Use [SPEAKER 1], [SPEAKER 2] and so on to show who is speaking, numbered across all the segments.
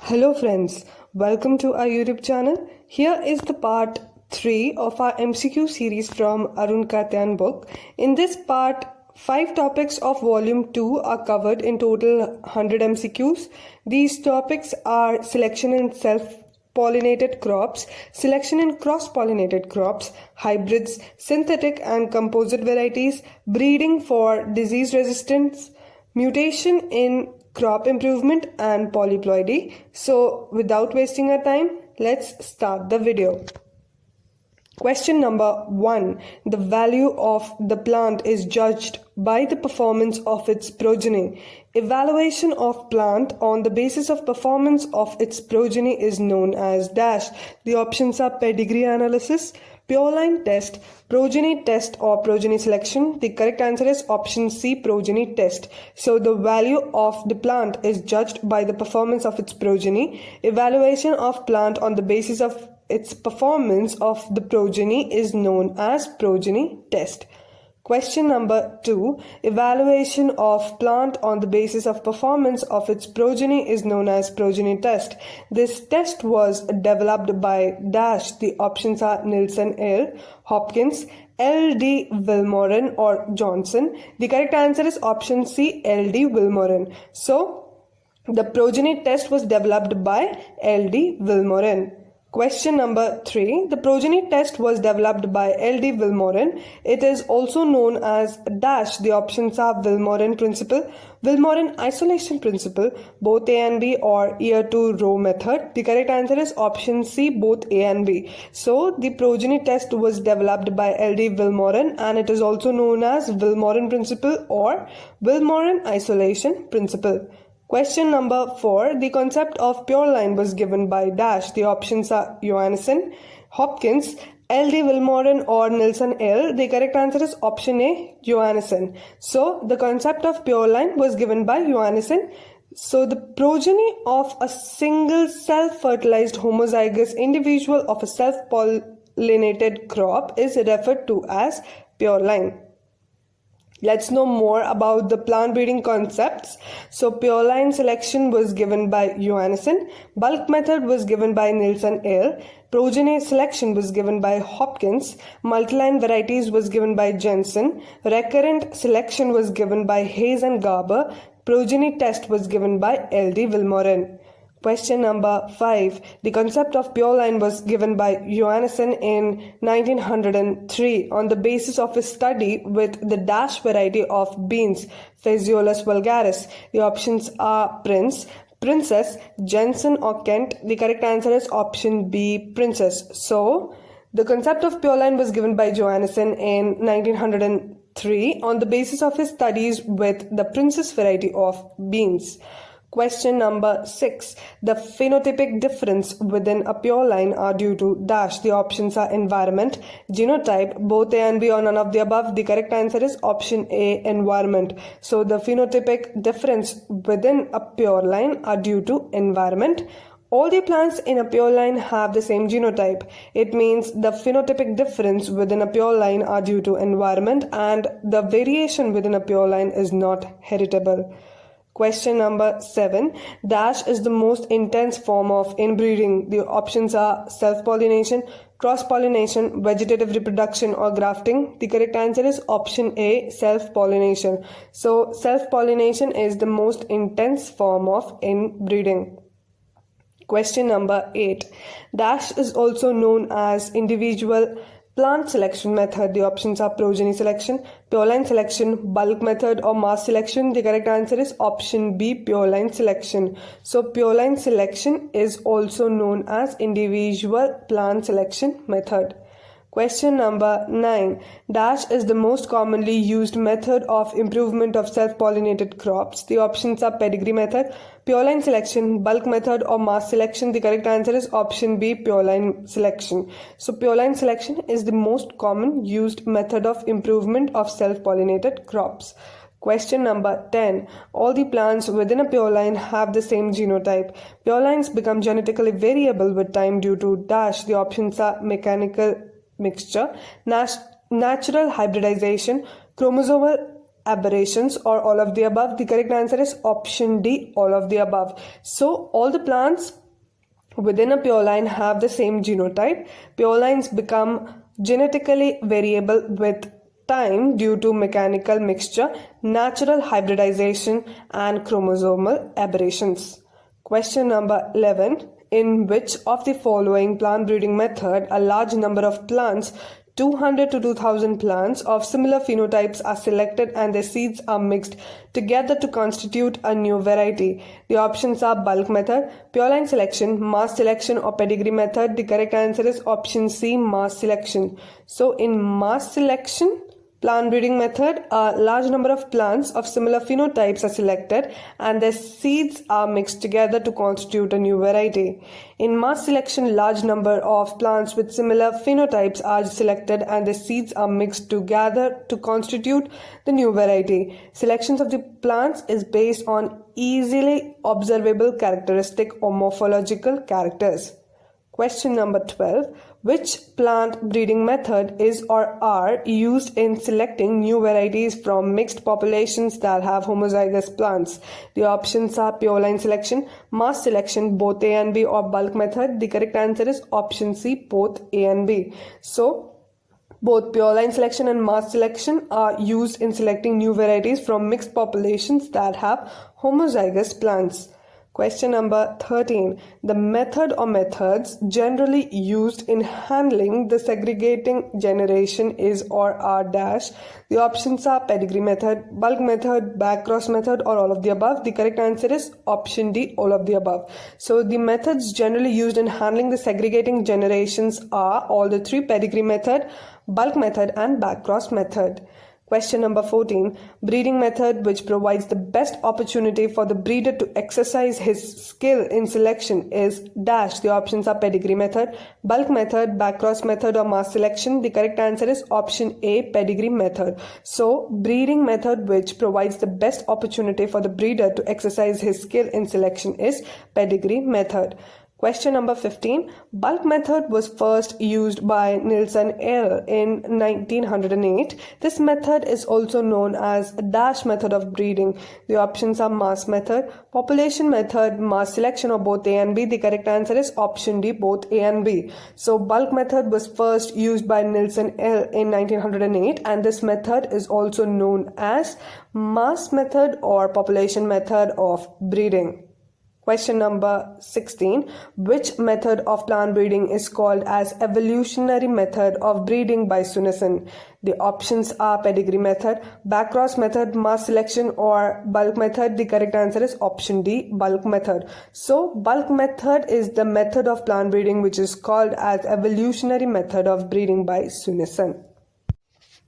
[SPEAKER 1] Hello friends, welcome to our YouTube channel. Here is the part 3 of our MCQ series from Arun Katyayan book. In this part, 5 topics of volume 2 are covered in total 100 MCQs. These topics are selection in self-pollinated crops, selection in cross-pollinated crops, hybrids, synthetic and composite varieties, breeding for disease resistance, mutation in crop improvement and polyploidy. So without wasting our time, let's start the video. Question number 1. The value of the plant is judged by the performance of its progeny. Evaluation of plant on the basis of performance of its progeny is known as dash. The options are pedigree analysis, Pureline test, progeny test or progeny selection. The correct answer is option C, progeny test. So the value of the plant is judged by the performance of its progeny. Evaluation of plant on the basis of its performance of the progeny is known as progeny test. Question number 2. Evaluation of plant on the basis of performance of its progeny is known as progeny test. This test was developed by dash. The options are Nilsson Ehle, Hopkins, LD Vilmorin or Johannsen. The correct answer is option C, LD Vilmorin. So, the progeny test was developed by LD Vilmorin. Question number 3. The progeny test was developed by LD Vilmorin. It is also known as dash. The options are Vilmorin principle, Vilmorin isolation principle, both A and B, or ear to row method. The correct answer is option C, both A and B. So the progeny test was developed by LD Vilmorin and it is also known as Vilmorin principle or Vilmorin isolation principle. Question number 4. The concept of Pureline was given by dash. The options are Johannsen, Hopkins, LD Vilmorin or Nilsson Ehle. The correct answer is option A, Johannsen. So the concept of Pureline was given by Johannsen. So the progeny of a single self-fertilized homozygous individual of a self-pollinated crop is referred to as Pureline. Let's know more about the plant breeding concepts. So Pureline selection was given by Johannsen, bulk method was given by Nilsson Ehle, progeny selection was given by Hopkins, multiline varieties was given by Johannsen, recurrent selection was given by Hayes and Garber, progeny test was given by LD Vilmorin. Question number 5. The concept of Pureline was given by Johannsen in 1903 on the basis of his study with the dash variety of beans, Phaseolus vulgaris. The options are Princess, Johannsen or Kent. The correct answer is option B, Princess. So, the concept of Pureline was given by Johannsen in 1903 on the basis of his studies with the Princess variety of beans. Question number 6. The phenotypic difference within a Pureline are due to dash. The options are environment, genotype, both A and B or none of the above. The correct answer is option A, environment. So the phenotypic difference within a Pureline are due to environment. All the plants in a Pureline have the same genotype. It means the phenotypic difference within a Pureline are due to environment and the variation within a Pureline is not heritable. Question number 7. Dash is the most intense form of inbreeding. The options are self-pollination, cross-pollination, vegetative reproduction or grafting. The correct answer is option A, self-pollination. So self-pollination is the most intense form of inbreeding. Question number 8. Dash is also known as individual plant selection method. The options are progeny selection, Pureline selection, bulk method or mass selection. The correct answer is option B, Pureline selection. So Pureline selection is also known as individual plant selection method. Question number 9. Dash is the most commonly used method of improvement of self-pollinated crops. The options are pedigree method, Pureline selection, bulk method or mass selection. The correct answer is option B, Pureline selection. So Pureline selection is the most common used method of improvement of self-pollinated crops. Question number 10. All the plants within a Pureline have the same genotype. Purelines become genetically variable with time due to dash. The options are mechanical mixture, natural hybridization, chromosomal aberrations or all of the above? The correct answer is option D, all of the above. So all the plants within a pureline have the same genotype. Purelines become genetically variable with time due to mechanical mixture, natural hybridization, and chromosomal aberrations. Question number 11. In which of the following plant breeding method a large number of plants, 200 to 2000 plants of similar phenotypes, are selected and their seeds are mixed together to constitute a new variety? The options are bulk method, pureline selection, mass selection, or pedigree method. The correct answer is option C, mass selection. So in mass selection plant breeding method, a large number of plants of similar phenotypes are selected and their seeds are mixed together to constitute a new variety. In mass selection, large number of plants with similar phenotypes are selected and their seeds are mixed together to constitute the new variety. Selections of the plants is based on easily observable characteristic or morphological characters. Question number 12. Which plant breeding method is or are used in selecting new varieties from mixed populations that have homozygous plants? The options are pureline selection, mass selection, both A and B, or bulk method. The correct answer is option C, both A and B. So both pureline selection and mass selection are used in selecting new varieties from mixed populations that have homozygous plants. Question number 13. The method or methods generally used in handling the segregating generation is or are dash. The options are pedigree method, bulk method, backcross method, or all of the above. The correct answer is option D, all of the above. So the methods generally used in handling the segregating generations are all the three: pedigree method, bulk method, and backcross method. Question number 14. Breeding method which provides the best opportunity for the breeder to exercise his skill in selection is dash. The options are pedigree method, bulk method, backcross method, or mass selection. The correct answer is option A, pedigree method. So, breeding method which provides the best opportunity for the breeder to exercise his skill in selection is pedigree method. Question number 15. Bulk method was first used by Nilsson Ehle in 1908. This method is also known as dash method of breeding. The options are mass method, population method, mass selection, or both A and B. The correct answer is option D, both A and B. So bulk method was first used by Nilsson Ehle in 1908, and this method is also known as mass method or population method of breeding. Question number 16. Which method of plant breeding is called as evolutionary method of breeding by Suneson? The options are pedigree method, backcross method, mass selection, or bulk method. The correct answer is option D, bulk method. So, bulk method is the method of plant breeding which is called as evolutionary method of breeding by Suneson.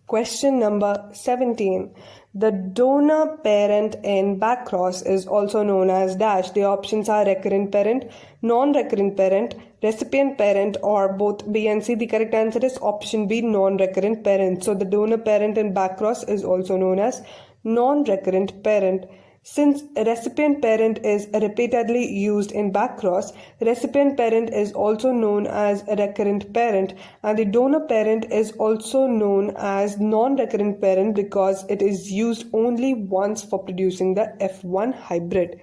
[SPEAKER 1] Question number 17. The donor parent in backcross is also known as dash. The options are recurrent parent, non-recurrent parent, recipient parent, or both B and C. The correct answer is option B, non-recurrent parent. So the donor parent in backcross is also known as non-recurrent parent. Since recipient parent is repeatedly used in backcross, recipient parent is also known as a recurrent parent, and the donor parent is also known as non-recurrent parent because it is used only once for producing the F1 hybrid.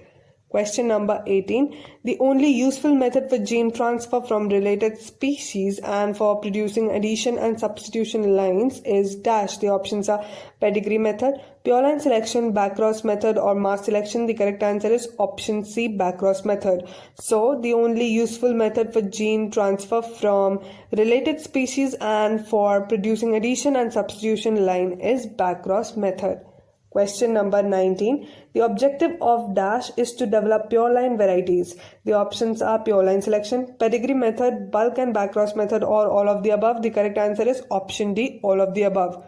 [SPEAKER 1] Question number 18. The only useful method for gene transfer from related species and for producing addition and substitution lines is dash. The options are pedigree method, pureline selection, backcross method, or mass selection. The correct answer is option C, backcross method. So, the only useful method for gene transfer from related species and for producing addition and substitution line is backcross method. Question number 19. The objective of dash is to develop pureline varieties. The options are pureline selection, pedigree method, bulk and backcross method, or all of the above. The correct answer is option D, all of the above.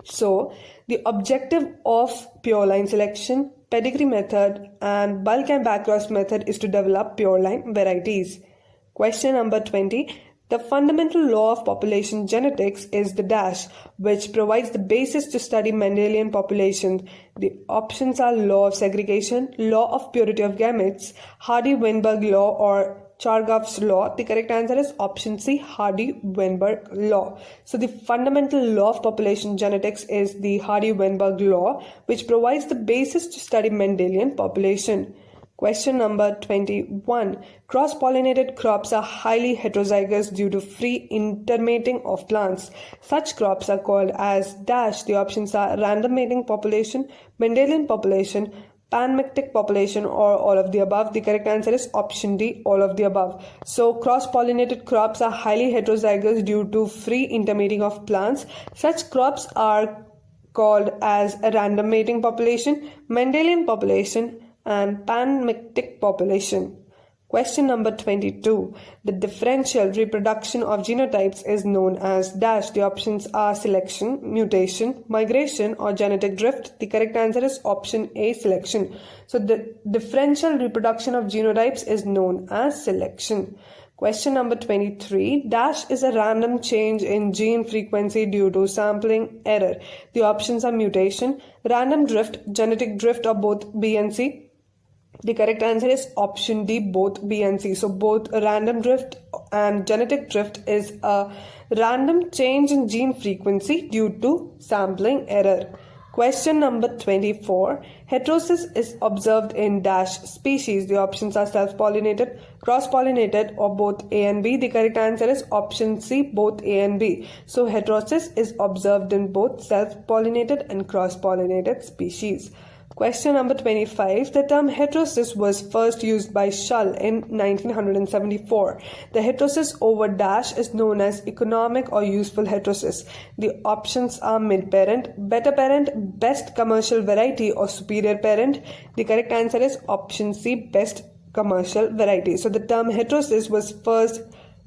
[SPEAKER 1] So, the objective of pureline selection, pedigree method, and bulk and backcross method is to develop pureline varieties. Question number 20. The fundamental law of population genetics is the dash, which provides the basis to study Mendelian population. The options are law of segregation, law of purity of gametes, Hardy-Weinberg law, or Chargaff's law? The correct answer is option C, Hardy-Weinberg law. So the fundamental law of population genetics is the Hardy-Weinberg law, which provides the basis to study Mendelian population. Question number 21. Cross-pollinated crops are highly heterozygous due to free intermating of plants. Such crops are called as dash. The options are random mating population, Mendelian population, pan-mictic population, or all of the above. The correct answer is option D, all of the above. So cross-pollinated crops are highly heterozygous due to free intermating of plants. Such crops are called as a random mating population, Mendelian population, and pan-mictic population. Question number 22. The differential reproduction of genotypes is known as dash. The options are selection, mutation, migration, or genetic drift. The correct answer is option A, selection. So the differential reproduction of genotypes is known as selection. Question number 23. Dash is a random change in gene frequency due to sampling error. The options are mutation, random drift, genetic drift, or both B and C. The correct answer is option D, both B and C. So both random drift and genetic drift is a random change in gene frequency due to sampling error. Question number 24. Heterosis is observed in dash species. The options are self-pollinated, cross-pollinated, or both A and B. The correct answer is option C, both A and B. So heterosis is observed in both self-pollinated and cross-pollinated species. Question number 25. The term heterosis was first used by Schull in 1974. The heterosis over dash is known as economic or useful heterosis. The options are mid-parent, better parent, best commercial variety, or superior parent. The correct answer is option C, best commercial variety. So the term heterosis was first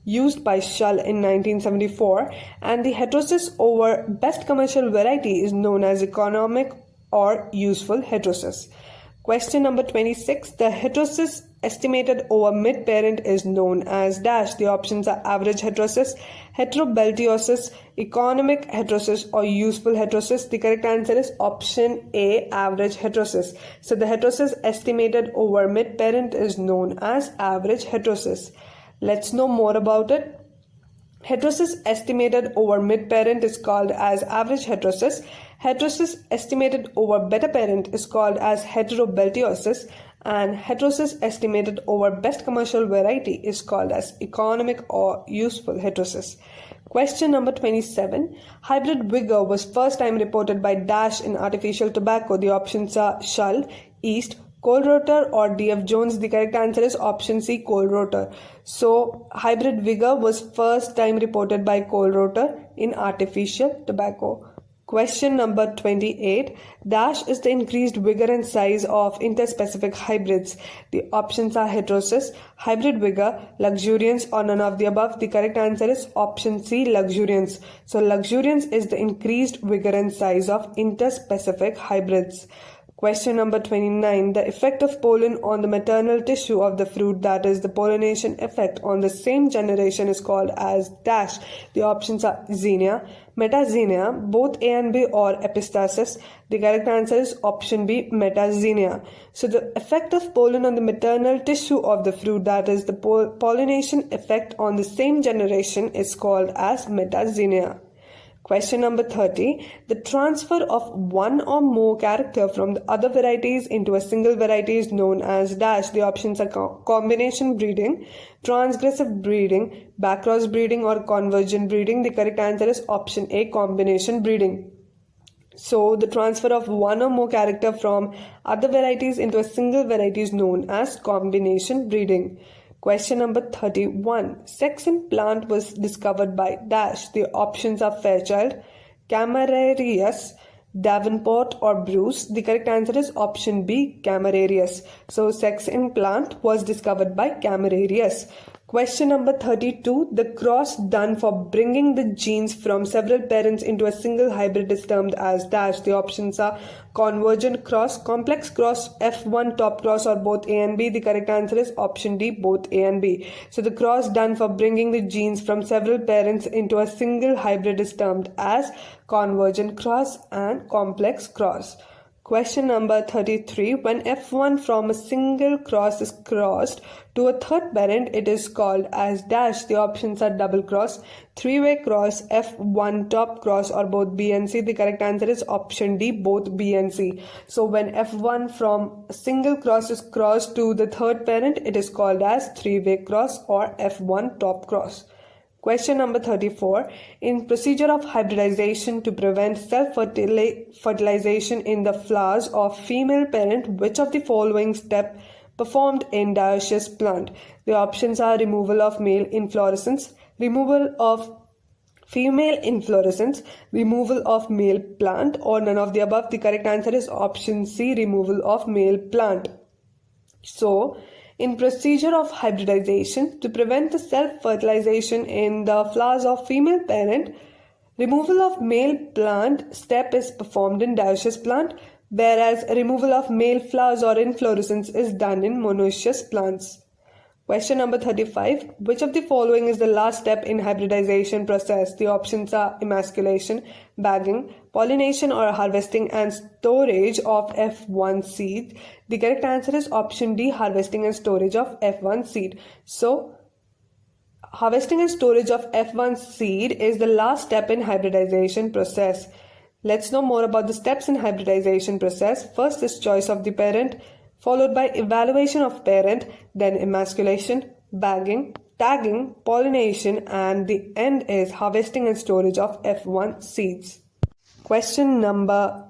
[SPEAKER 1] used by Schull in 1974, and the heterosis over best commercial variety is known as economic or useful heterosis. Question number 26. The heterosis estimated over mid-parent is known as dash. The options are average heterosis, heterobeltiosis, economic heterosis, or useful heterosis. The correct answer is option A, average heterosis. So the heterosis estimated over mid-parent is known as average heterosis. Let's know more about it. Heterosis estimated over mid-parent is called as average heterosis. Heterosis estimated over better parent is called as heterobeltiosis, and heterosis estimated over best commercial variety is called as economic or useful heterosis. Question number 27. Hybrid vigor was first time reported by dash in artificial tobacco. The options are Schull, East, Colerotter, or D.F. Jones. The correct answer is option C, Colerotter. So hybrid vigor was first time reported by Colerotter in artificial tobacco. Question number 28. Dash is the increased vigor and size of interspecific hybrids. The options are heterosis, hybrid vigor, luxuriance, or none of the above. The correct answer is option C, luxuriance. So luxuriance is the increased vigor and size of interspecific hybrids. Question number 29. The effect of pollen on the maternal tissue of the fruit, that is the pollination effect on the same generation, is called as dash. The options are xenia, metaxenia, both A and B, or epistasis. The correct answer is option B, metaxenia. So the effect of pollen on the maternal tissue of the fruit, that is the pollination effect on the same generation, is called as metaxenia. Question number 30. The transfer of one or more character from the other varieties into a single variety is known as dash. The options are combination breeding, transgressive breeding, backcross breeding, or convergent breeding. The correct answer is option A, combination breeding. So the transfer of one or more character from other varieties into a single variety is known as combination breeding. Question number 31. Sex in plant was discovered by dash. The options are Fairchild, Camerarius, Davenport, or Bruce. The correct answer is option B, Camerarius. So sex in plant was discovered by Camerarius. Question number 32. The cross done for bringing the genes from several parents into a single hybrid is termed as dash. The options are convergent cross, complex cross, F1 top cross, or both A and B. The correct answer is option D, both A and B. So the cross done for bringing the genes from several parents into a single hybrid is termed as convergent cross and complex cross. Question number 33. When F1 from a single cross is crossed to a third parent, it is called as dash. The options are double cross, three-way cross, F1 top cross, or both B and C. The correct answer is option D, both B and C. So when F1 from a single cross is crossed to the third parent, it is called as three-way cross or F1 top cross. Question number 34. In procedure of hybridization to prevent self-fertilization in the flowers of female parent, which of the following step performed in dioecious plant? The options are removal of male inflorescence, removal of female inflorescence, removal of male plant, or none of the above. The correct answer is option C, removal of male plant. So, in procedure of hybridization, to prevent the self-fertilization in the flowers of female parent, removal of male plant step is performed in dioecious plant, whereas removal of male flowers or inflorescence is done in monoecious plants. Question number 35. Which of the following is the last step in hybridization process? The options are emasculation, bagging, pollination or harvesting and storage of F1 seed. The correct answer is option D, harvesting and storage of F1 seed. So, harvesting and storage of F1 seed is the last step in hybridization process. Let's know more about the steps in hybridization process. First is choice of the parent, followed by evaluation of parent, then emasculation, bagging, tagging, pollination, and the end is harvesting and storage of F1 seeds. Question number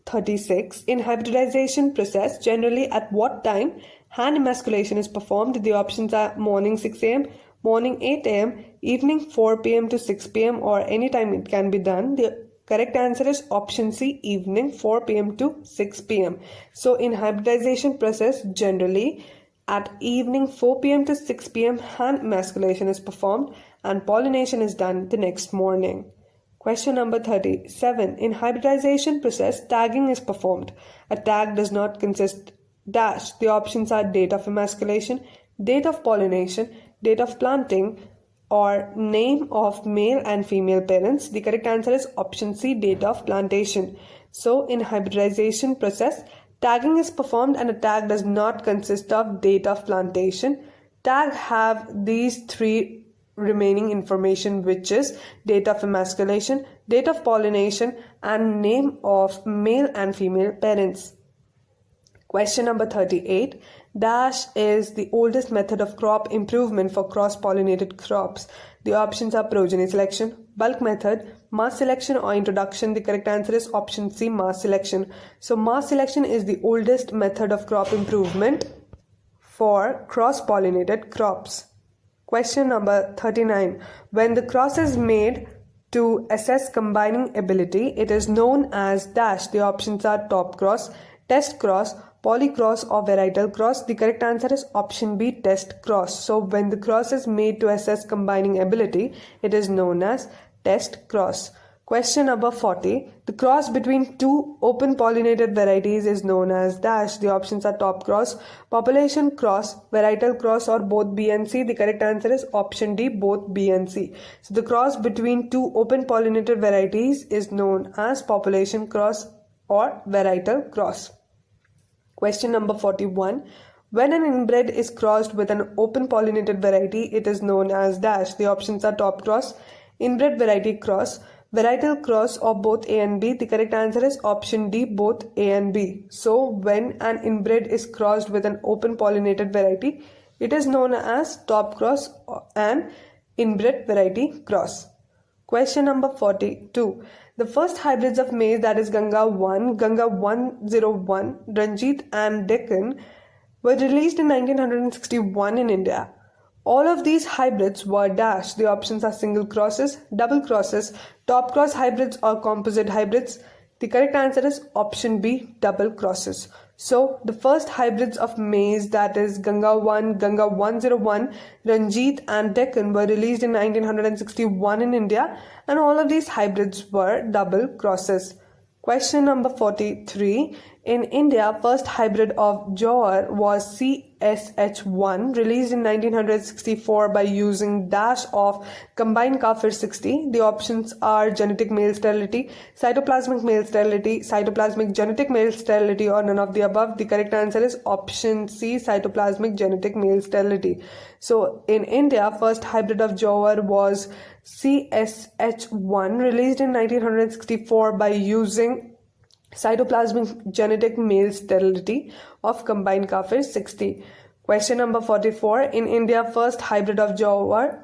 [SPEAKER 1] 36. In hybridization process, generally at what time hand emasculation is performed? The options are morning 6 a.m., morning 8 a.m., evening 4 p.m. to 6 p.m. or any time it can be done. The correct answer is option C, evening 4 p.m. to 6 p.m. So in hybridization process, generally at evening 4 p.m. to 6 p.m. hand emasculation is performed and pollination is done the next morning. Question number 37. In hybridization process, tagging is performed. A tag does not consist dash. The options are date of emasculation, date of pollination, date of planting, or name of male and female parents. The correct answer is option C, date of plantation. So in hybridization process, tagging is performed and a tag does not consist of date of plantation. Tag have these three remaining information, which is date of emasculation, date of pollination, and name of male and female parents. Question number 38. Dash is the oldest method of crop improvement for cross-pollinated crops. The options are progeny selection, bulk method, mass selection, or introduction. The correct answer is option C, mass selection. So mass selection is the oldest method of crop improvement for cross-pollinated crops. Question number 39. When the cross is made to assess combining ability, it is known as dash. The options are top cross, test cross, polycross, or varietal cross. The correct answer is option B, test cross. So when the cross is made to assess combining ability, it is known as test cross. Question number 40. The cross between two open pollinated varieties is known as dash. The options are top cross, population cross, varietal cross, or both B and C. The correct answer is option D, both B and C. So the cross between two open pollinated varieties is known as population cross or varietal cross. Question number 41. When an inbred is crossed with an open pollinated variety, it is known as dash. The options are top cross, inbred variety cross, varietal cross, or both A and B. The correct answer is option D, both A and B. So when an inbred is crossed with an open pollinated variety, it is known as top cross and inbred variety cross. Question number 42. The first hybrids of maize, that is Ganga 1, Ganga 101, Ranjit and Deccan, were released in 1961 in India. All of these hybrids were dash. The options are single crosses, double crosses, top cross hybrids, or composite hybrids. The correct answer is option B, double crosses. So the first hybrids of maize, that is Ganga 1, Ganga 101, Ranjit and Deccan, were released in 1961 in India, and all of these hybrids were double crosses. Question number 43. In India, first hybrid of jowar was CSH1, released in 1964 by using dash of combined Kafir 60. The options are genetic male sterility, cytoplasmic male sterility, cytoplasmic genetic male sterility, or none of the above. The correct answer is option C, cytoplasmic genetic male sterility. So in India, first hybrid of jowar was CSH1, released in 1964 by using cytoplasmic genetic male sterility of combined Kafir 60. Question number 44. In India, first hybrid of jowar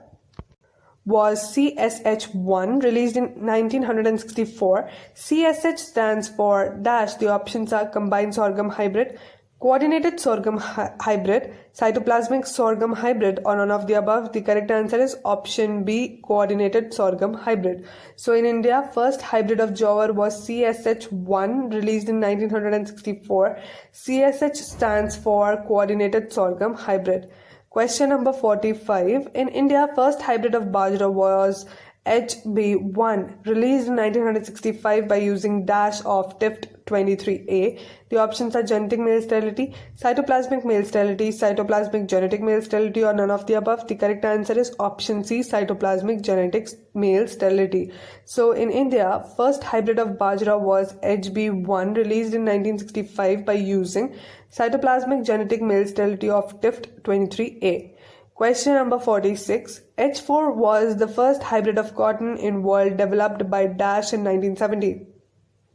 [SPEAKER 1] was CSH1, released in 1964. CSH stands for dash. The options are combined sorghum hybrid, coordinated sorghum hybrid, cytoplasmic sorghum hybrid, or none of the above. The correct answer is option B, coordinated sorghum hybrid. So in India, first hybrid of jowar was CSH1, released in 1964. CSH stands for coordinated sorghum hybrid. Question number 45. In India, first hybrid of bajra was HB1, released in 1965 by using dash of TIFT 23A. The options are genetic male sterility, cytoplasmic male sterility, cytoplasmic genetic male sterility, or none of the above. The correct answer is option C, cytoplasmic genetic male sterility. So in India, first hybrid of bajra was HB1, released in 1965 by using cytoplasmic genetic male sterility of TIFT 23A. Question number 46. H4 was the first hybrid of cotton in world developed by dash in 1970.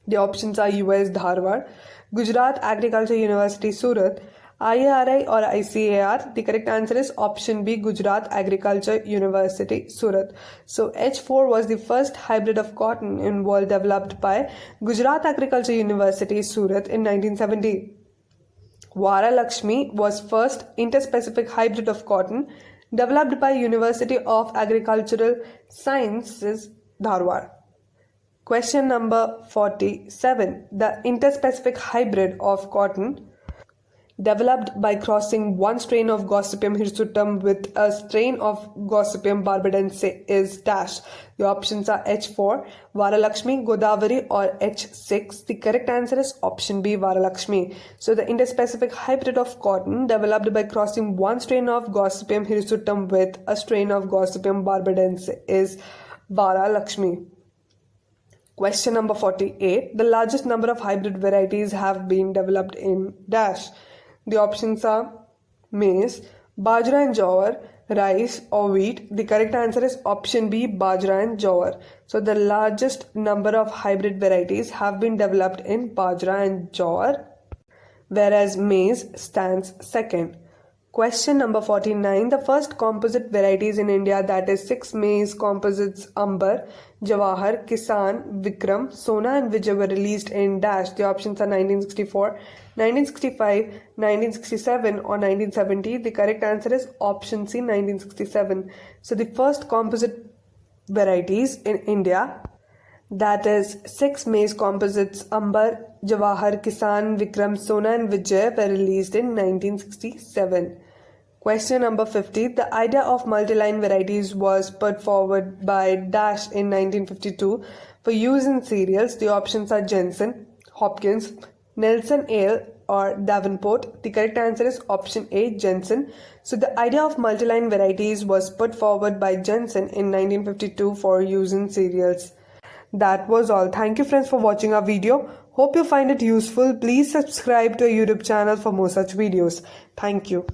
[SPEAKER 1] The options are US Dharwad, Gujarat Agriculture University Surat, IARI or ICAR. The correct answer is option B, Gujarat Agriculture University Surat. So H4 was the first hybrid of cotton in world developed by Gujarat Agriculture University Surat in 1970. Vara Lakshmi was first interspecific hybrid of cotton developed by University of Agricultural Sciences, Dharwad. Question number 47. The interspecific hybrid of cotton developed by crossing one strain of Gossypium hirsutum with a strain of Gossypium barbadense is dash. The options are H4, Varalakshmi, Godavari, or H6. The correct answer is option B, Varalakshmi. So the interspecific hybrid of cotton developed by crossing one strain of Gossypium hirsutum with a strain of Gossypium barbadense is Varalakshmi. Question number 48. The largest number of hybrid varieties have been developed in dash. The options are maize, bajra and jowar, rice or wheat. The correct answer is option B, bajra and jowar. So the largest number of hybrid varieties have been developed in bajra and jowar, whereas maize stands second. Question number 49. The first composite varieties in India, that is 6 maize composites Ambar, Jawahar, Kisan, Vikram, Sona and Vijay, were released in dash. The options are 1964, 1965, 1967 or 1970. The correct answer is option C, 1967. So the first composite varieties in India, that is 6 maize composites Ambar, Jawahar, Kisan, Vikram, Sona and Vijay, were released in 1967. Question number 50. The idea of multi-line varieties was put forward by dash in 1952 for use in cereals. The options are Johannsen, Hopkins, Nilsson Ehle or Davenport. The correct answer is option A, Johannsen. So the idea of multi-line varieties was put forward by Johannsen in 1952 for use in cereals. That was all. Thank you friends for watching our video. Hope you find it useful. Please subscribe to our YouTube channel for more such videos. Thank you.